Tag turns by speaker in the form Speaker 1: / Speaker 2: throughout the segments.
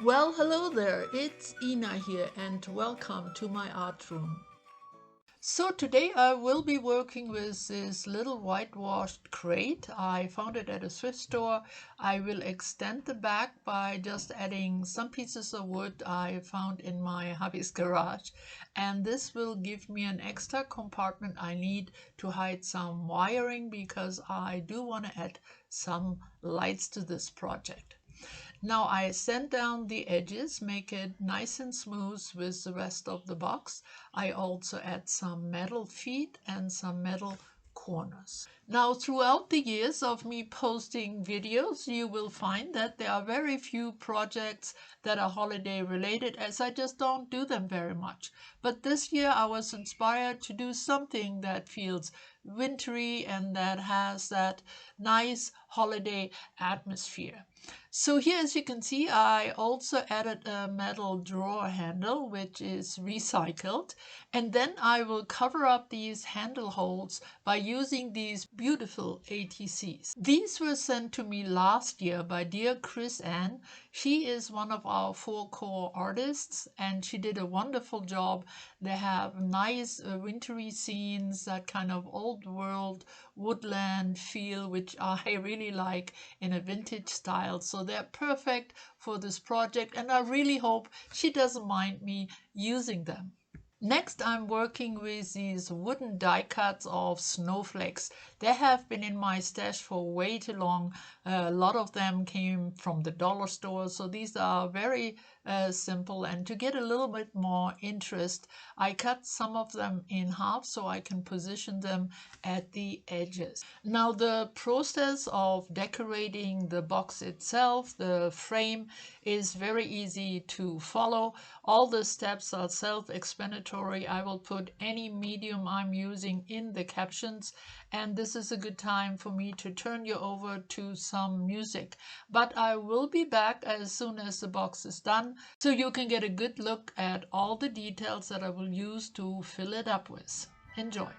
Speaker 1: Well, hello there, it's Ina here, and welcome to my art room. So, today I will be working with this little whitewashed crate. I found it at a thrift store. I will extend the back by just adding some pieces of wood I found in my hubby's garage, and this will give me an extra compartment I need to hide some wiring because I do want to add some lights to this project. Now I sand down the edges, make it nice and smooth with the rest of the box. I also add some metal feet and some metal corners. Now throughout the years of me posting videos, you will find that there are very few projects that are holiday related as I just don't do them very much. But this year I was inspired to do something that feels wintry and that has that nice holiday atmosphere. So here, as you can see, I also added a metal drawer handle, which is recycled. And then I will cover up these handle holes by using these beautiful ATCs. These were sent to me last year by dear Chris Ann. She is one of our four core artists and she did a wonderful job. They have nice wintry scenes, that kind of old world woodland feel, which I really like in a vintage style. So they're perfect for this project, and I really hope she doesn't mind me using them. Next, I'm working with these wooden die cuts of snowflakes. They have been in my stash for way too long. A lot of them came from the dollar store, so these are very simple. And to get a little bit more interest, I cut some of them in half so I can position them at the edges. Now, the process of decorating the box itself, the frame, is very easy to follow. All the steps are self-explanatory. I will put any medium I'm using in the captions, and this is a good time for me to turn you over to some music. But I will be back as soon as the box is done, so you can get a good look at all the details that I will use to fill it up with. Enjoy!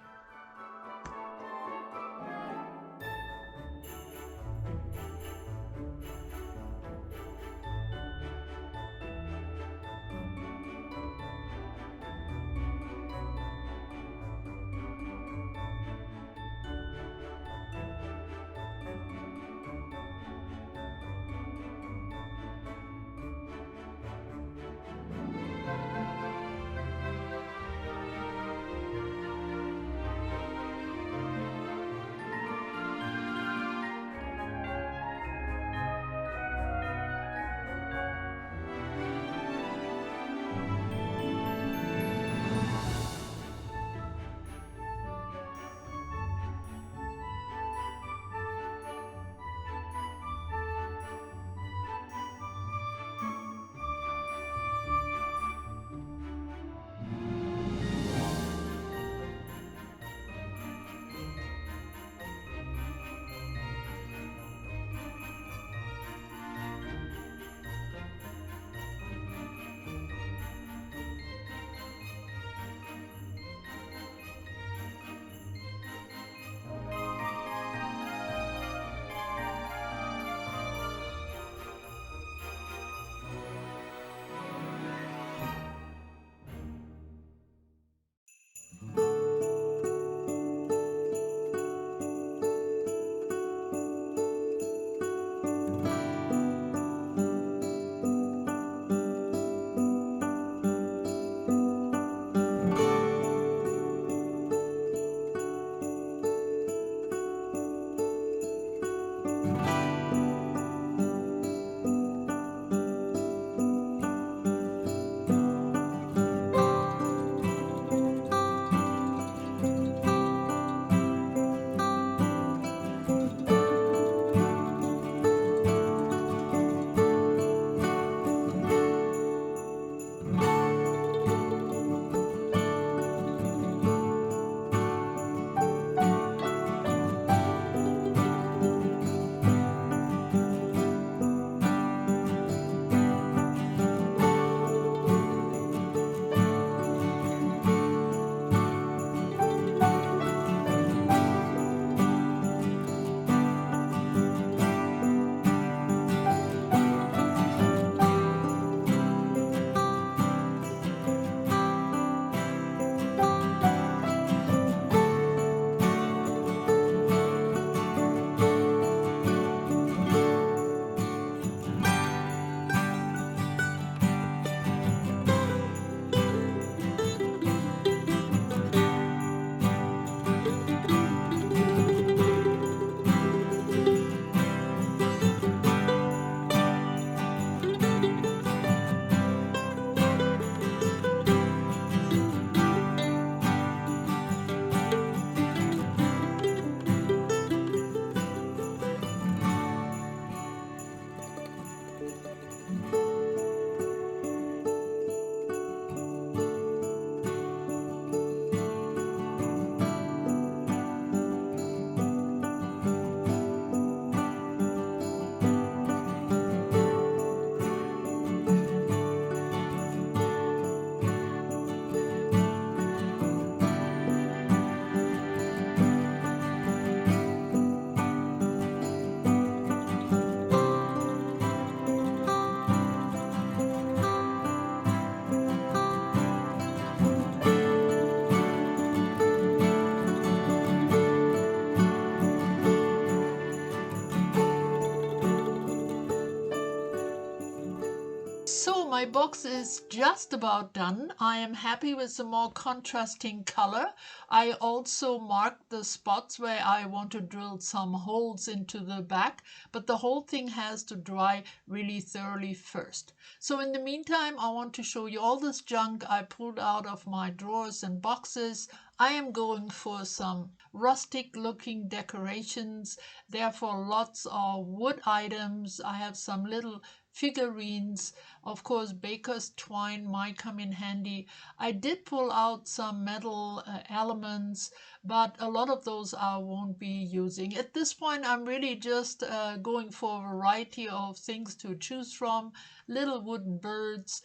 Speaker 1: My box is just about done. I am happy with the more contrasting color. I also marked the spots where I want to drill some holes into the back, but the whole thing has to dry really thoroughly first. So in the meantime, I want to show you all this junk I pulled out of my drawers and boxes. I am going for some rustic looking decorations, therefore lots of wood items. I have some little figurines. Of course, baker's twine might come in handy. I did pull out some metal elements, but a lot of those I won't be using. At this point, I'm really just going for a variety of things to choose from. Little wooden birds,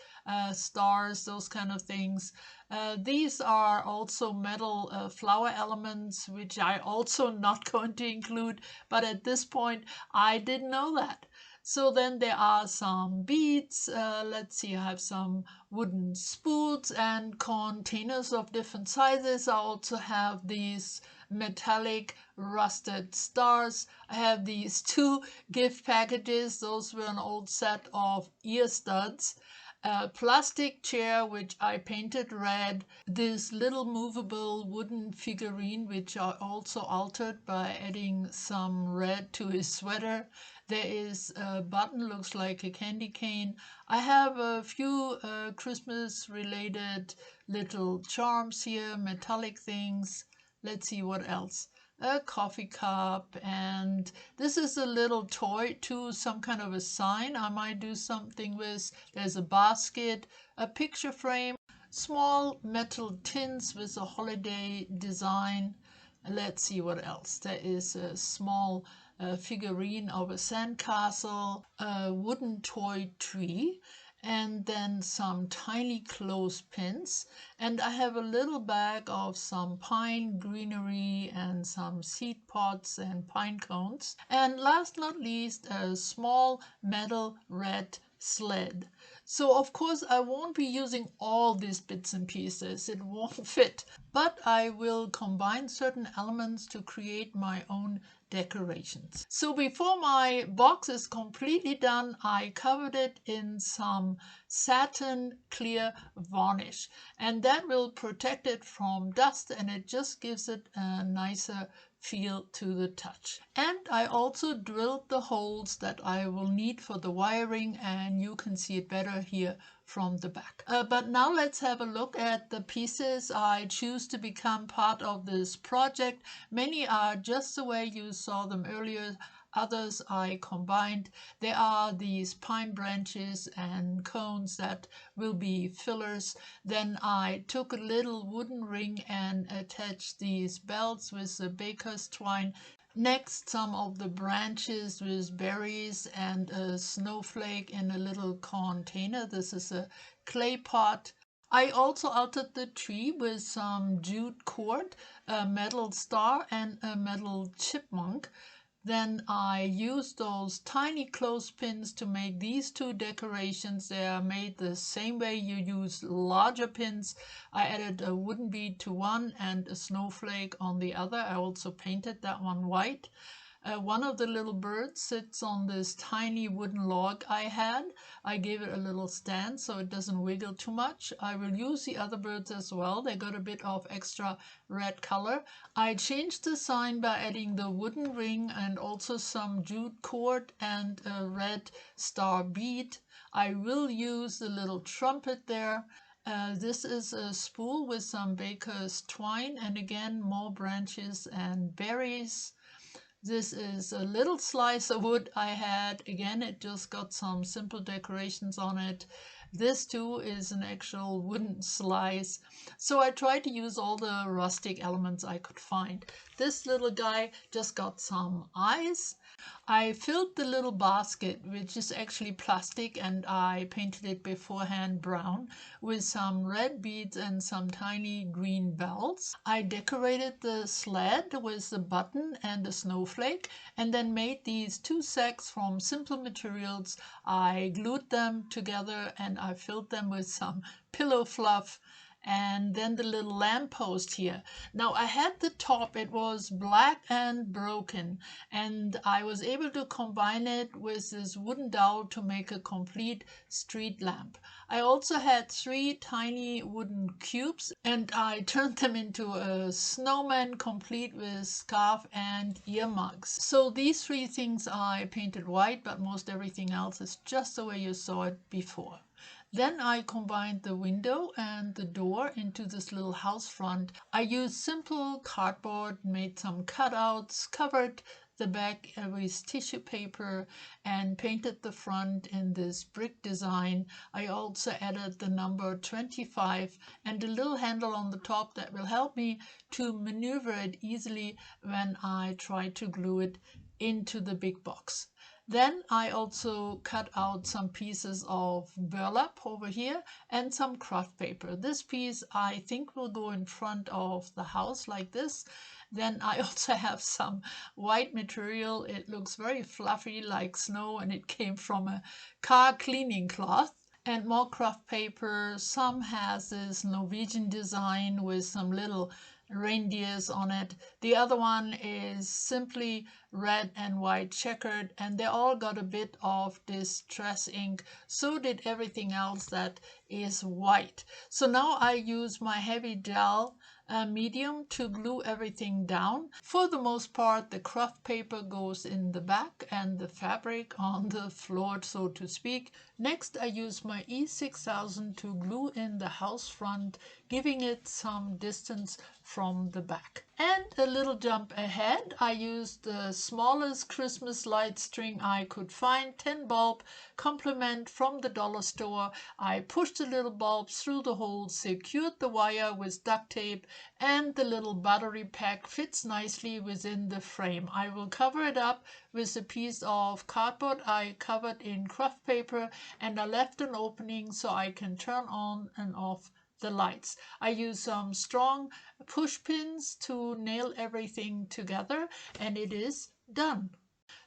Speaker 1: stars, those kind of things. These are also metal flower elements, which I also not going to include, but at this point, I didn't know that. So then there are some beads. Let's see, I have some wooden spools and containers of different sizes. I also have these metallic rusted stars. I have these two gift packages. Those were an old set of ear studs. A plastic chair which I painted red, this little movable wooden figurine which I also altered by adding some red to his sweater. There is a button, looks like a candy cane. I have a few Christmas related little charms here, metallic things. Let's see what else. A coffee cup, and this is a little toy too, some kind of a sign I might do something with. There's a basket, a picture frame, small metal tins with a holiday design. Let's see what else. There is a small figurine of a sandcastle, a wooden toy tree, and then some tiny clothespins. And I have a little bag of some pine greenery and some seed pods and pine cones. And last not least, a small metal red sled. So of course I won't be using all these bits and pieces, it won't fit, but I will combine certain elements to create my own decorations. So before my box is completely done, I covered it in some satin clear varnish, and that will protect it from dust, and it just gives it a nicer feel to the touch. And I also drilled the holes that I will need for the wiring, and you can see it better here from the back. But now let's have a look at the pieces I choose to become part of this project. Many are just the way you saw them earlier. Others I combined. There are these pine branches and cones that will be fillers. Then I took a little wooden ring and attached these belts with the baker's twine. Next, some of the branches with berries and a snowflake in a little container. This is a clay pot. I also altered the tree with some jute cord, a metal star, and a metal chipmunk. Then I used those tiny clothespins to make these two decorations. They are made the same way you use larger pins. I added a wooden bead to one and a snowflake on the other. I also painted that one white. One of the little birds sits on this tiny wooden log I had. I gave it a little stand so it doesn't wiggle too much. I will use the other birds as well. They got a bit of extra red color. I changed the sign by adding the wooden ring and also some jute cord and a red star bead. I will use the little trumpet there. This is a spool with some baker's twine and again more branches and berries. This is a little slice of wood I had. Again, it just got some simple decorations on it. This too is an actual wooden slice. So I tried to use all the rustic elements I could find. This little guy just got some eyes. I filled the little basket, which is actually plastic, and I painted it beforehand brown, with some red beads and some tiny green bells. I decorated the sled with a button and a snowflake, and then made these two sacks from simple materials. I glued them together and I filled them with some pillow fluff. and then the little lamppost here. Now I had the top, it was black and broken, and I was able to combine it with this wooden dowel to make a complete street lamp. I also had 3 tiny wooden cubes, and I turned them into a snowman complete with scarf and earmuffs. So these 3 things I painted white, but most everything else is just the way you saw it before. Then I combined the window and the door into this little house front. I used simple cardboard, made some cutouts, covered the back with tissue paper, and painted the front in this brick design. I also added the number 25 and a little handle on the top that will help me to maneuver it easily when I try to glue it into the big box. Then I also cut out some pieces of burlap over here and some craft paper. This piece I think will go in front of the house like this. Then I also have some white material. It looks very fluffy like snow, and it came from a car cleaning cloth. And more craft paper. Some has this Norwegian design with some little reindeers on it. The other one is simply red and white checkered, and they all got a bit of distress ink. So did everything else that is white. So now I use my heavy gel medium to glue everything down. For the most part, the craft paper goes in the back and the fabric on the floor, so to speak. Next, I use my E6000 to glue in the house front, giving it some distance from the back. And a little jump ahead, I used the smallest Christmas light string I could find, 10 bulb complement from the dollar store. I pushed the little bulbs through the hole, secured the wire with duct tape, and the little battery pack fits nicely within the frame. I will cover it up with a piece of cardboard I covered in craft paper, and I left an opening so I can turn on and off the lights. I use some strong push pins to nail everything together, and it is done.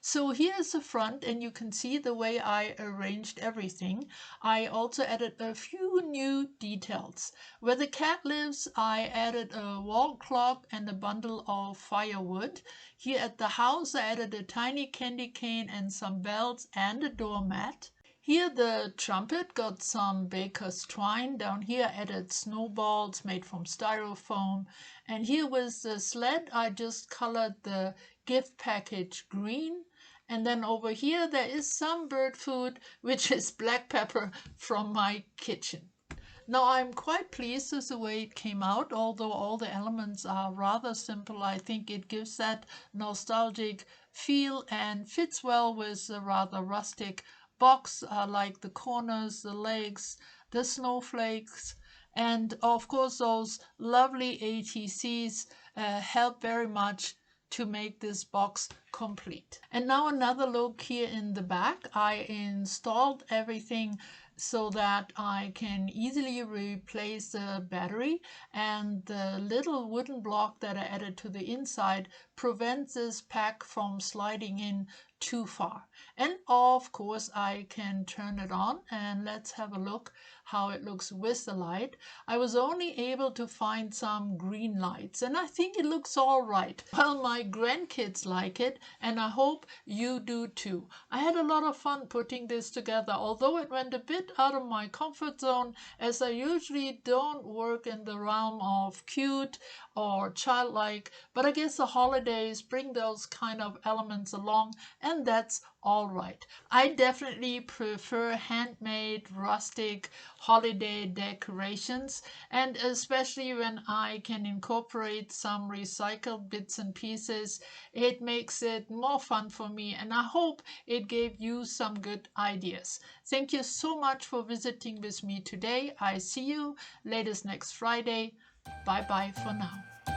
Speaker 1: So here's the front, and you can see the way I arranged everything. I also added a few new details. Where the cat lives, I added a wall clock and a bundle of firewood. Here at the house, I added a tiny candy cane and some bells and a doormat. Here the trumpet got some baker's twine. Down here I added snowballs made from styrofoam. And here with the sled I just colored the gift package green. And then over here there is some bird food, which is black pepper from my kitchen. Now I'm quite pleased with the way it came out, although all the elements are rather simple. I think it gives that nostalgic feel and fits well with the rather rustic box, like the corners, the legs, the snowflakes, and of course those lovely ATCs help very much to make this box complete. And now another look here in the back. I installed everything so that I can easily replace the battery, and the little wooden block that I added to the inside prevents this pack from sliding in too far. And of course I can turn it on, and let's have a look how it looks with the light. I was only able to find some green lights, and I think it looks all right. Well, my grandkids like it, and I hope you do too. I had a lot of fun putting this together, although it went a bit out of my comfort zone, as I usually don't work in the realm of cute or childlike, but I guess the holidays bring those kind of elements along, and that's all right. I definitely prefer handmade, rustic holiday decorations, and especially when I can incorporate some recycled bits and pieces, it makes it more fun for me, and I hope it gave you some good ideas. Thank you so much for visiting with me today. I see you latest next Friday. Bye bye for now.